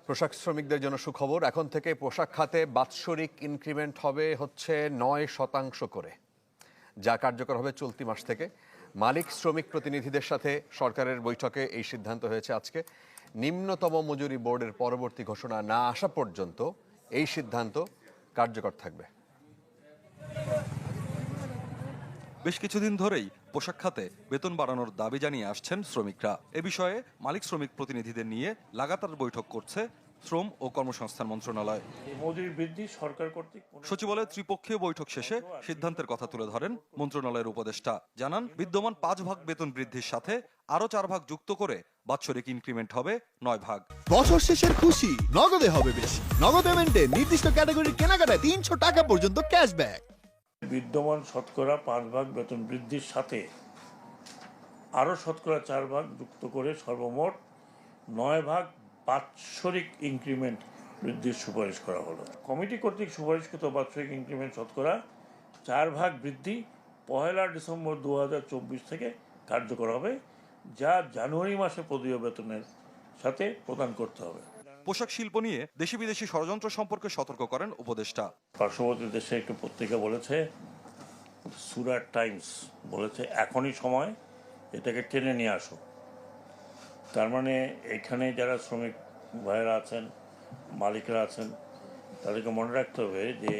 পোশাক শ্রমিকদের জন্য সুখবর, এখন থেকে পোশাক খাতে বাৎসরিক ইনক্রিমেন্ট হবে হচ্ছে 9% করে, যা কার্যকর হবে চলতি মাস থেকে। মালিক শ্রমিক প্রতিনিধিদের সাথে সরকারের বৈঠকে এই সিদ্ধান্ত হয়েছে আজকে। নিম্নতম মজুরি বোর্ডের পরবর্তী ঘোষণা না আসা পর্যন্ত এই সিদ্ধান্ত কার্যকর থাকবে। বেশ কিছুদিন ধরেই পোশাক খাতে বেতন বাড়ানোর দাবি জানিয়ে আসছেন শ্রমিকরা। এ বিষয়ে মালিক শ্রমিক প্রতিনিধিদের নিয়ে লাগাতার বৈঠক করছে শ্রম ও কর্মসংস্থান মন্ত্রণালয়। মজুরি বৃদ্ধি সরকার কর্তৃক সচিবালয়ের ত্রিপক্ষীয় বৈঠক শেষে সিদ্ধান্তের কথা তুলে ধরেন মন্ত্রণালয়ের উপদেষ্টা। জানান, বিদ্যমান 5 ভাগ বেতন বৃদ্ধির সাথে আরো 4 ভাগ যুক্ত করে বাৎসরিক ইনক্রিমেন্ট হবে 9 ভাগ। বছর শেষের খুশি নগদে হবে বেশি। নগদ পেমেন্টে নির্দিষ্ট ক্যাটাগরির কেনাকাটায় 300 টাকা পর্যন্ত ক্যাশব্যাক। বিদ্যমান শতকরা 5 ভাগ বেতন বৃদ্ধির সাথে আরও শতকরা 4 ভাগ যুক্ত করে সর্বমোট 9 ভাগ বাৎসরিক ইনক্রিমেন্ট বৃদ্ধির সুপারিশ করা হলো। কমিটি কর্তৃক সুপারিশকৃত বাৎসরিক ইনক্রিমেন্ট শতকরা 4 ভাগ বৃদ্ধি 1 ডিসেম্বর 2024 থেকে কার্যকর হবে, যা জানুয়ারি মাসে পদীয় বেতনের সাথে প্রদান করতে হবে। পোশাক শিল্প নিয়ে দেশি বিদেশি ষড়যন্ত্র সম্পর্কে সতর্ক করেন উপদেষ্টা। পার্শ্ববর্তী দেশে একটি পত্রিকা বলেছে, সুরাট টাইমস বলেছে, এখনই সময় এটাকে টেনে নিয়ে আসো। তার মানে এখানে যারা শ্রমিক ভাইয়েরা আছেন, মালিকরা আছেন, তাদেরকে মনে রাখতে হবে যে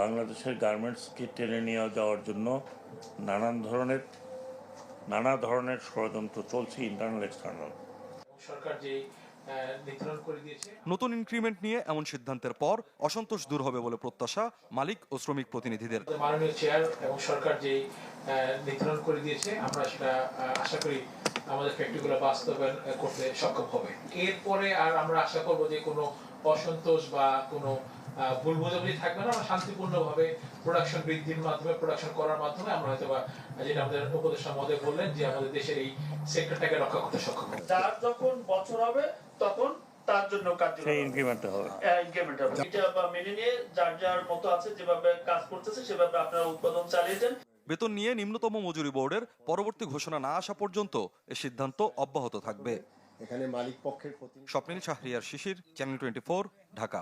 বাংলাদেশের গার্মেন্টসকে টেনে নিয়ে যাওয়ার জন্য নানা ধরনের ষড়যন্ত্র চলছে, ইন্টারনাল এক্সটার্নাল। সরকার যে নির্ধারণ করে দিয়েছে নতুন ইনক্রিমেন্ট নিয়ে এমন সিদ্ধান্তের পর অসন্তোষ দূর হবে বলে প্রত্যাশা মালিক ও শ্রমিক প্রতিনিধিদের। মাননীয় চেয়ার এবং সরকার যে নির্ধারণ করে দিয়েছে, আমরা সেটা আশা করি আমাদের ফ্যাক্টরিগুলো বাস্তবায়ন করতে সক্ষম হবে। এরপরে আর আমরা আশা করব যে কোনো অসন্তোষ বা কোনো ভুল বোঝাবুঝি থাকবে না। আমরা শান্তিপূর্ণভাবে প্রোডাকশন বৃদ্ধির মাধ্যমে, প্রোডাকশন করার মাধ্যমে আমরা হয়তো বা যেটা আমাদের উপদেষ্টা মহোদয় বললেন যে আমাদের দেশের এই সেক্টরটাকে রক্ষা করতে সক্ষম হবে। যার যখন বছর হবে তখন তার জন্য সেই ইনক্রিমেন্ট হবে। এটা মেনে নিয়ে যার যার মতো আছে যেভাবে কাজ করতেছে সেভাবে আপনারা উৎপাদন চালিয়ে যান। বেতন নিয়ে নিম্নতম মজুরি বোর্ডের পরবর্তী ঘোষণা না আসা পর্যন্ত এ সিদ্ধান্ত অব্যাহত থাকবে। এখানে মালিক পক্ষের প্রতি স্বপ্নিল শাহরিয়ার শিশির, চ্যানেল 24, ঢাকা।